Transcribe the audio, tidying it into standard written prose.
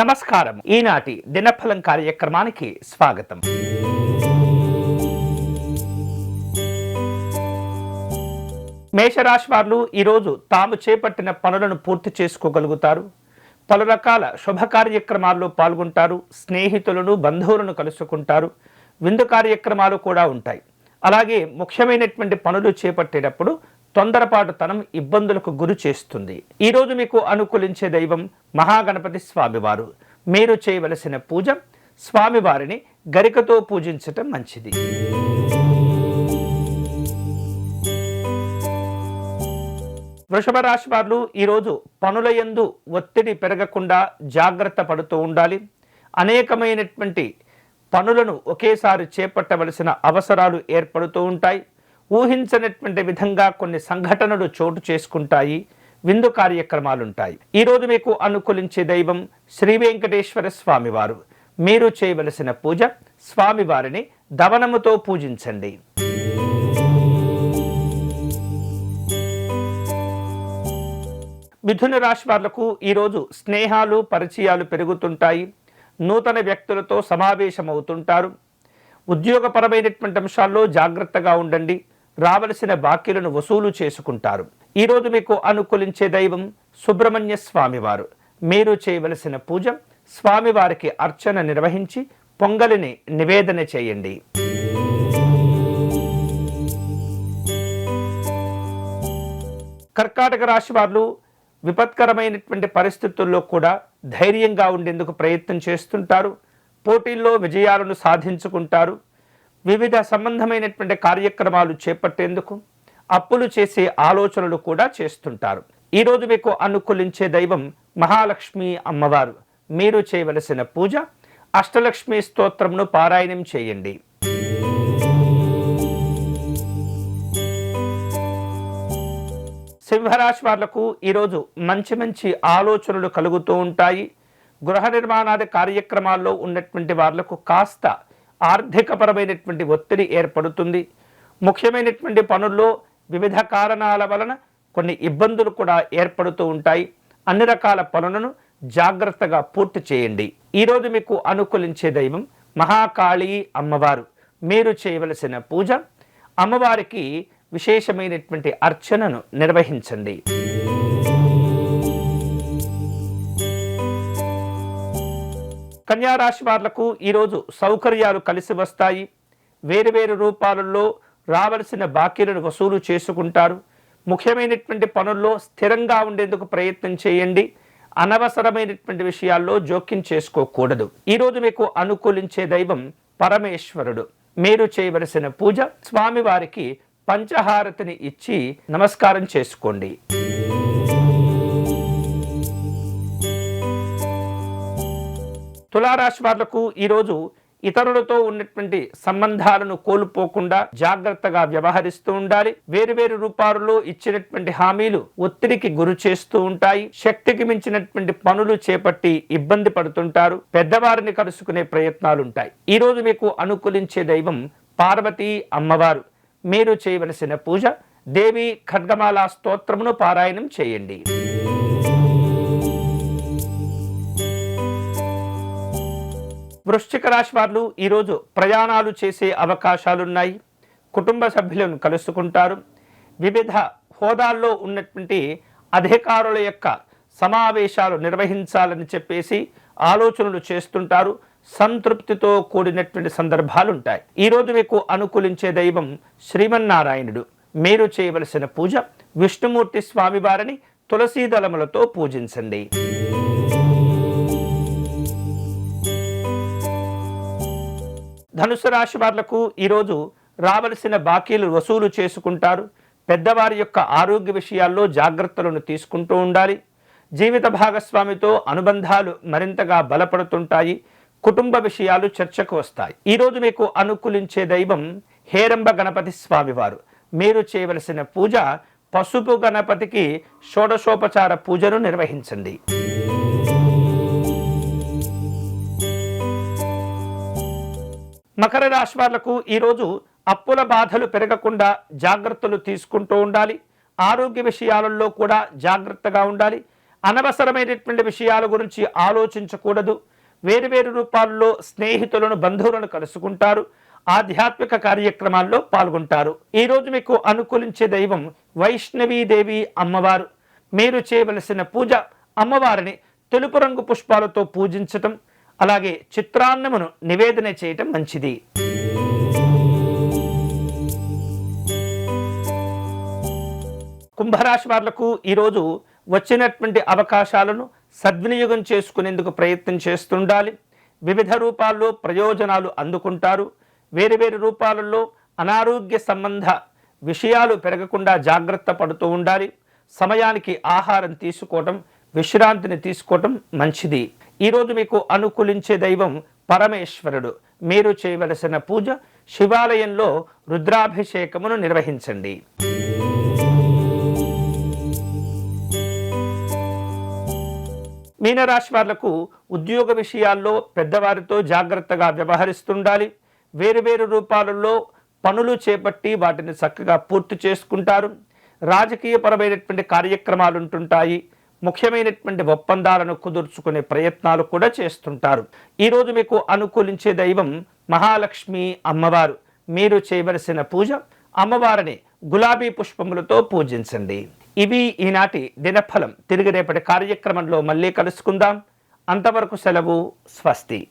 నమస్కారం. ఈనాటి దినఫలం కార్యక్రమానికి స్వాగతం. మేషరాశి వారు ఈరోజు తాము చేపట్టిన పనులను పూర్తి చేసుకోగలుగుతారు. పలు రకాల శుభ కార్యక్రమాల్లో పాల్గొంటారు. స్నేహితులను, బంధువులను కలుసుకుంటారు. విందు కార్యక్రమాలు కూడా ఉంటాయి. అలాగే ముఖ్యమైనటువంటి పనులు చేపట్టేటప్పుడు తొందరపాటుతనం ఇబ్బందులకు గురి చేస్తుంది. ఈరోజు మీకు అనుకూలించే దైవం మహాగణపతి స్వామివారు. మీరు చేయవలసిన పూజ స్వామివారిని గరికతో పూజించటం మంచిది. వృషభ రాశి వారు ఈరోజు పనుల యందు ఒత్తిడి పెరగకుండా జాగ్రత్త పడుతూ ఉండాలి. అనేకమైనటువంటి పనులను ఒకేసారి చేపట్టవలసిన అవసరాలు ఏర్పడుతూ ఉంటాయి. ఊహించనటువంటి విధంగా కొన్ని సంఘటనలు చోటు చేసుకుంటాయి. విందు కార్యక్రమాలు ఉంటాయి. ఈరోజు మీకు అనుకూలించే దైవం శ్రీ వెంకటేశ్వర స్వామివారు. మీరు చేయవలసిన పూజ స్వామివారిని దవనముతో పూజించండి. మిథున రాశి వాళ్లకు ఈరోజు స్నేహాలు, పరిచయాలు పెరుగుతుంటాయి. నూతన వ్యక్తులతో సమావేశమవుతుంటారు. ఉద్యోగపరమైనటువంటి అంశాల్లో జాగ్రత్తగా ఉండండి. రావలసిన బాకీలను వసూలు చేసుకుంటారు. ఈరోజు మీకు అనుకూలించే దైవం సుబ్రహ్మణ్య స్వామివారు. మీరు చేయవలసిన పూజ స్వామివారికి అర్చన నిర్వహించి పొంగలిని నివేదన చేయండి. కర్కాటక రాశి వారు విపత్కరమైనటువంటి పరిస్థితుల్లో కూడా ధైర్యంగా ఉండేందుకు ప్రయత్నం చేస్తుంటారు. పోటీల్లో విజయాలను సాధించుకుంటారు. వివిధ సంబంధమైనటువంటి కార్యక్రమాలు చేపట్టేందుకు అప్పులు చేసే ఆలోచనలు కూడా చేస్తుంటారు. ఈరోజు మీకు అనుకూలించే దైవం మహాలక్ష్మి అమ్మవారు. మీరు చేయవలసిన పూజ అష్టలక్ష్మి స్తోత్రమును పారాయణం చేయండి. సింహరాశి వాళ్లకు ఈరోజు మంచి మంచి ఆలోచనలు కలుగుతూ ఉంటాయి. గృహ నిర్మాణాది కార్యక్రమాల్లో ఉన్నటువంటి వాళ్లకు కాస్త ఆర్థికపరమైనటువంటి ఒత్తిడి ఏర్పడుతుంది. ముఖ్యమైనటువంటి పనుల్లో వివిధ కారణాల వలన కొన్ని ఇబ్బందులు కూడా ఏర్పడుతూ ఉంటాయి. అన్ని రకాల పనులను జాగ్రత్తగా పూర్తి చేయండి. ఈరోజు మీకు అనుకూలించే దైవం మహాకాళీ అమ్మవారు. మీరు చేయవలసిన పూజ అమ్మవారికి విశేషమైనటువంటి అర్చనను నిర్వహించండి. కన్యా రాశి వాళ్లకు ఈరోజు సౌకర్యాలు కలిసి వస్తాయి. వేరువేరు రూపాలలో రావలసిన బాకీలను వసూలు చేసుకుంటారు. ముఖ్యమైనటువంటి పనుల్లో స్థిరంగా ఉండేందుకు ప్రయత్నం చేయండి. అనవసరమైనటువంటి విషయాల్లో జోక్యం చేసుకోకూడదు. ఈరోజు మీకు అనుకూలించే దైవం పరమేశ్వరుడు. మీరు చేయవలసిన పూజ స్వామివారికి పంచహారతిని ఇచ్చి నమస్కారం చేసుకోండి. తులారాశి వాళ్లకు ఈరోజు ఇతరులతో ఉన్నటువంటి సంబంధాలను కోల్పోకుండా జాగ్రత్తగా వ్యవహరిస్తూ ఉండాలి. వేరువేరు రూపాలలో ఇచ్చినటువంటి హామీలు ఒత్తిడికి గురి చేస్తూ ఉంటాయి. శక్తికి మించినటువంటి పనులు చేపట్టి ఇబ్బంది పడుతుంటారు. పెద్దవారిని కలుసుకునే ప్రయత్నాలుంటాయి. ఈరోజు మీకు అనుకూలించే దైవం పార్వతీ అమ్మవారు. మీరు చేయవలసిన పూజ దేవి ఖడ్గమాల స్తోత్రమును పారాయణం చేయండి. వృశ్చిక రాశి వారు ఈరోజు ప్రయాణాలు చేసే అవకాశాలున్నాయి. కుటుంబ సభ్యులను కలుసుకుంటారు. వివిధ హోదాల్లో ఉన్నటువంటి అధికారుల యొక్క సమావేశాలు నిర్వహించాలని చెప్పేసి ఆలోచనలు చేస్తుంటారు. సంతృప్తితో కూడినటువంటి సందర్భాలు ఉంటాయి. ఈరోజు మీకు అనుకూలించే దైవం శ్రీమన్నారాయణుడు. మీరు చేయవలసిన పూజ విష్ణుమూర్తి స్వామివారిని తులసీ దళములతో పూజించండి. ధనుసు రాశి వాళ్లకు ఈరోజు రావలసిన బాకీలు వసూలు చేసుకుంటారు. పెద్దవారి యొక్క ఆరోగ్య విషయాల్లో జాగ్రత్తలను తీసుకుంటూ ఉండాలి. జీవిత భాగస్వామితో అనుబంధాలు మరింతగా బలపడుతుంటాయి. కుటుంబ విషయాలు చర్చకు వస్తాయి. ఈరోజు మీకు అనుకూలించే దైవం హేరంబ గణపతి స్వామివారు. మీరు చేయవలసిన పూజ పసుపు గణపతికి షోడశోపచార పూజను నిర్వహించండి. మకర రాశి వాళ్లకు ఈరోజు అప్పుల బాధలు పెరగకుండా జాగ్రత్తలు తీసుకుంటూ ఉండాలి. ఆరోగ్య విషయాలలో కూడా జాగ్రత్తగా ఉండాలి. అనవసరమైనటువంటి విషయాల గురించి ఆలోచించకూడదు. వేరువేరు రూపాల్లో స్నేహితులను, బంధువులను కలుసుకుంటారు. ఆధ్యాత్మిక కార్యక్రమాల్లో పాల్గొంటారు. ఈరోజు మీకు అనుకూలించే దైవం వైష్ణవీదేవి అమ్మవారు. మీరు చేయవలసిన పూజ అమ్మవారిని తెలుపు రంగు పుష్పాలతో పూజించటం, అలాగే చిత్రాన్నమును నివేదన చేయటం మంచిది. కుంభరాశి వాళ్లకు ఈరోజు వచ్చినటువంటి అవకాశాలను సద్వినియోగం చేసుకునేందుకు ప్రయత్నం చేస్తుండాలి. వివిధ రూపాల్లో ప్రయోజనాలు అందుకుంటారు. వేరువేరు రూపాలలో అనారోగ్య సంబంధ విషయాలు పెరగకుండా జాగ్రత్త పడుతూ ఉండాలి. సమయానికి ఆహారం తీసుకోవటం, విశ్రాంతిని తీసుకోవటం మంచిది. ఈరోజు మీకు అనుకూలించే దైవం పరమేశ్వరుడు. మీరు చేయవలసిన పూజ శివాలయంలో రుద్రాభిషేకమును నిర్వహించండి. మీనరాశి వాళ్లకు ఉద్యోగ విషయాల్లో పెద్దవారితో జాగ్రత్తగా వ్యవహరిస్తుండాలి. వేరువేరు రూపాలలో పనులు చేపట్టి వాటిని చక్కగా పూర్తి చేసుకుంటారు. రాజకీయపరమైనటువంటి కార్యక్రమాలు ఉంటుంటాయి. ముఖ్యమైనటువంటి ఒప్పందాలను కుదుర్చుకునే ప్రయత్నాలు కూడా చేస్తుంటారు. ఈరోజు మీకు అనుకూలించే దైవం మహాలక్ష్మి అమ్మవారు. మీరు చేయవలసిన పూజ అమ్మవారిని గులాబీ పుష్పములతో పూజించండి. ఇవి ఈనాటి దినఫలం. తిరిగి రేపటి కార్యక్రమంలో మళ్ళీ కలుసుకుందాం. అంతవరకు సెలవు. స్వస్తి.